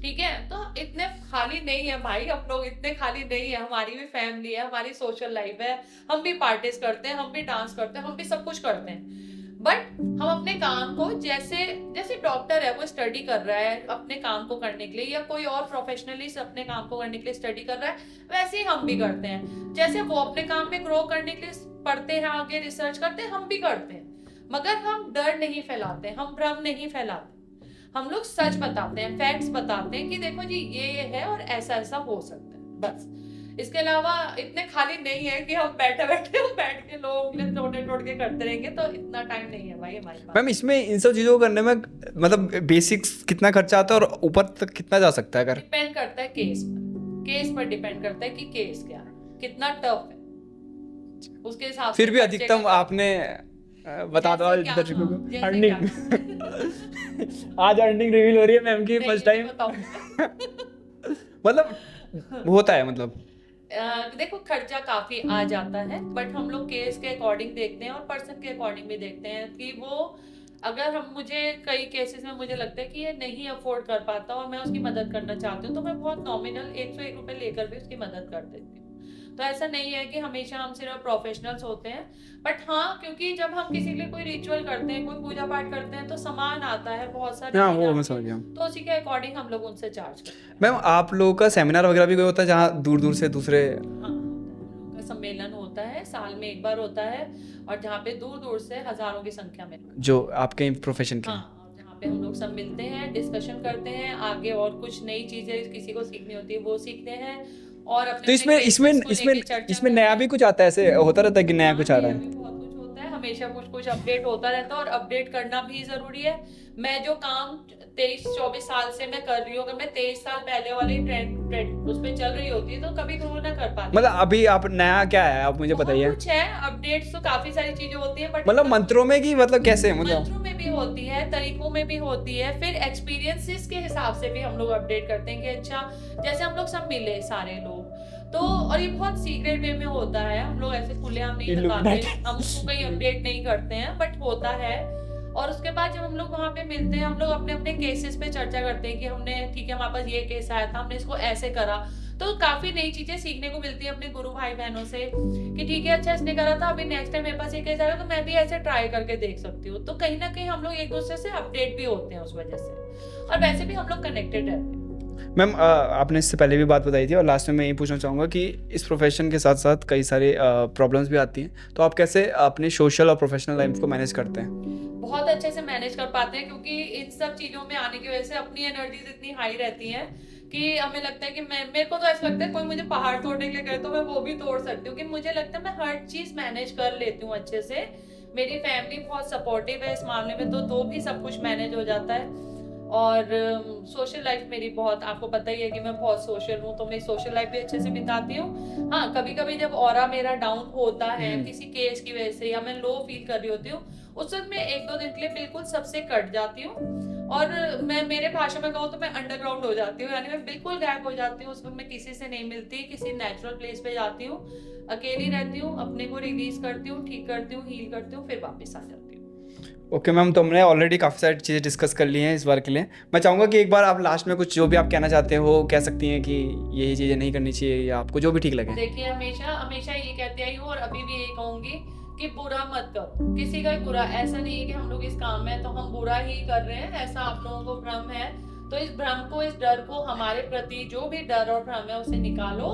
ठीक है, तो इतने खाली नहीं है भाई, हम लोग इतने खाली नहीं है, हमारी भी फैमिली है, हमारी सोशल लाइफ है, हम भी पार्टीज करते हैं, हम भी डांस करते हैं, हम भी सब कुछ करते हैं, बट हम अपने काम को जैसे जैसे डॉक्टर है वो स्टडी कर रहा है अपने काम को करने के लिए, या कोई और प्रोफेशनलिस्ट अपने काम को करने के लिए स्टडी कर रहा है, वैसे ही हम भी करते हैं। जैसे वो अपने काम में ग्रो करने के लिए पढ़ते हैं, आगे रिसर्च करते हैं, हम भी करते हैं, मगर हम डर नहीं फैलाते, हम भ्रम नहीं फैलाते, हम लोग सच बताते हैं, फैक्ट्स बताते हैं कि देखो जी ये है और ऐसा ऐसा हो सकता है, बस। इसके अलावा इतने खाली नहीं है कि हम बैठ के लोगों के लिए तोड़ के करते रहेंगे, तो इतना टाइम नहीं है भाई हमारे पास। मैम इसमें इन सब चीज़ों को करने में मतलब बेसिक्स कितना खर्चा आता है और ऊपर तक कितना जा सकता है? अगर डिपेंड करता है केस पर डिपेंड करता है कि केस क्या है, कितना टफ है, उसके हिसाब से फिर भी खर्चे अधिकतम का- आपने बता दो जैसे क्या, दर्शकों को। जैसे अर्निंग क्या? आज अर्निंग रिवील हो रही है मैम की नहीं, फर्स्ट नहीं टाइम। बताऊंगी। मतलब होता है, मतलब देखो खर्चा काफी आ जाता है, बट हम लोग केस के अकॉर्डिंग देखते हैं और पर्सन के अकॉर्डिंग भी देखते हैं कि वो, अगर हम, मुझे कई केसेस में मुझे लगता है कि ये नहीं अफोर्ड कर पाता और मैं उसकी मदद करना चाहती हूँ, तो मैं बहुत नॉमिनल 101 रुपए लेकर भी उसकी मदद कर देती हूँ। तो ऐसा नहीं है कि हमेशा हम सिर्फ प्रोफेशनल्स होते हैं, बट हाँ, क्योंकि जब हम किसी के लिए कोई रिचुअल करते हैं, कोई पूजा पाठ करते हैं, तो सामान आता है, बहुत सारी हाँ, चीजें वो मैं आती समझ हैं, गया। तो उसी के अकॉर्डिंग हम लोग उनसे चार्ज करते हैं। मैम आप लोगों का सेमिनार वगैरह भी कोई होता है जहाँ दूर दूर से दूसरे, हाँ, होता है। हम लोग का सम्मेलन होता है, साल में एक बार होता है, और जहाँ पे दूर दूर से हजारों की संख्या में, जो आपके प्रोफेशन के हैं? हाँ, और जहाँ पे हम लोग सब मिलते हैं, डिस्कशन करते हैं, आगे और कुछ नई चीजें किसी को सीखनी होती है वो सीखते हैं, और अपने तो इसमें इसमें cases को इसमें लेके चर्चा इसमें करते नया हैं। भी कुछ आता है, ऐसे होता रहता है कि नया हाँ, कुछ आ रहा नया है? भी बहुत कुछ होता है, हमेशा कुछ कुछ अपडेट होता रहता है, और अपडेट करना भी जरूरी है। मैं जो काम 23-24 साल से मैं कर रही हूँ, अगर मैं 23 साल पहले वाली ट्रेंड उस पे चल रही होती तो कभी ग्रो ना कर पाती। मतलब अभी आप नया क्या है आप मुझे बहुत बताइए। कुछ है, अपडेट्स तो काफी सारी चीजें होती है, बट मतलब मंत्रों में कि मतलब कैसे मतलब? मंत्रों में भी होती है, तरीकों में भी होती है, फिर एक्सपीरियंसेस के हिसाब से भी हम लोग अपडेट करते हैं कि अच्छा, जैसे हम लोग सब मिले सारे लोग, तो और ये बहुत सीक्रेट वे में होता है, हम लोग ऐसे खुलेआम नहीं बताते, Illuminati। हम उसको कहीं अपडेट नहीं करते हैं, बट होता है। और उसके बाद जब हम लोग वहाँ पे मिलते हैं, हम लोग अपने अपने केसेस पे चर्चा करते हैं कि हमने, ठीक है, हमारे पास ये केस आया था, हमने इसको ऐसे करा, तो काफी नई चीजें सीखने को मिलती है अपने गुरु भाई बहनों से, कि ठीक है, अच्छा इसने करा था, अभी नेक्स्ट टाइम मेरे पास ये केस आएगा तो मैं भी ऐसे ट्राई करके देख सकती हूँ। तो कहीं ना कहीं हम लोग एक दूसरे से अपडेट भी होते हैं उस वजह से, और वैसे भी हम लोग कनेक्टेड रहते हैं। मैम आपने इससे पहले भी बात बताई थी और लास्ट में मैं ये पूछना चाहूँगा कि इस प्रोफेशन के साथ साथ कई सारे प्रॉब्लम्स भी आती हैं, तो आप कैसे अपने सोशल और प्रोफेशनल लाइफ को मैनेज करते हैं? बहुत अच्छे से मैनेज कर पाते हैं, क्योंकि इन सब चीजों में आने की वजह से अपनी एनर्जीज इतनी हाई रहती हैं कि हमें लगता है कि मेरे को तो ऐसा लगता है कोई मुझे पहाड़ तोड़ने के लिए कहे तो मैं वो भी तोड़ सकती हूँ, कि मुझे लगता है मैं हर चीज मैनेज कर लेती हूँ अच्छे से। मेरी फैमिली बहुत सपोर्टिव है इस मामले में, तो भी सब कुछ मैनेज हो जाता है। और सोशल लाइफ मेरी बहुत, आपको पता ही है कि मैं बहुत सोशल हूँ, तो मैं सोशल लाइफ भी अच्छे से बिताती हूँ। हाँ, कभी कभी जब ऑरा मेरा डाउन होता है किसी केस की वजह से, या मैं लो फील कर रही होती हूँ, उस वक्त मैं 1-2 दिन के लिए बिल्कुल सबसे कट जाती हूँ, और मैं, मेरे भाषा में कहूँ तो मैं अंडरग्राउंड हो जाती हूँ, यानी मैं बिल्कुल गायब हो जाती हूँ। उस वक्त मैं किसी से नहीं मिलती, किसी नेचुरल प्लेस पे जाती हूँ, अकेली रहती हूँ, अपने को रिलीज करती हूँ, ठीक करती हूँ, हील करती हूँ, फिर वापस आ जाती हूँ। ओके मैम, तो हमने ऑलरेडी काफ़ी सारी चीज़ें डिस्कस कर ली हैं इस बार के लिए। मैं चाहूँगा कि एक बार आप लास्ट में कुछ जो भी आप कहना चाहते हो कह सकती हैं कि ये चीज़ें नहीं करनी चाहिए, या आपको जो भी ठीक लगे। देखिए, हमेशा हमेशा ये कहते आई हूँ, और अभी भी यही कहूंगी कि बुरा मत करो, किसी का बुरा, ऐसा नहीं है कि हम लोग इस काम में तो हम बुरा ही कर रहे हैं, ऐसा आप लोगों को भ्रम है। तो इस भ्रम को, इस डर को, हमारे प्रति जो भी डर और भ्रम है उसे निकालो,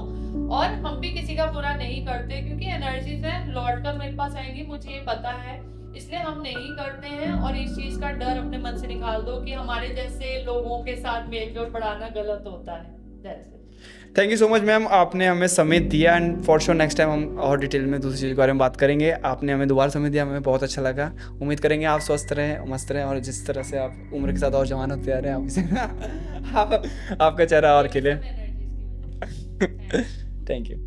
और हम भी किसी का बुरा नहीं करते, क्योंकि एनर्जीज है लौट कर मेरे पास आएंगी, मुझे ये पता है, इसलिए हम नहीं करते हैं। और इस चीज का डर अपने मन से निकाल दो कि हमारे जैसे लोगों के साथ मेलजोल बढ़ाना गलत होता है। That's it. Thank you so much ma'am, आपने हमें समय दिया, and for sure next time हम और डिटेल में दूसरी चीज़ के बारे में बात करेंगे। आपने हमें दोबारा समय दिया, हमें बहुत अच्छा लगा। उम्मीद करेंगे आप स्वस्थ रहें, मस्त रहें, और जिस तरह से आप उम्र के साथ और जवान होते आ रहे हैं, आप इसे आपका चेहरा और खिले। सब energies की वजह से। Thank you.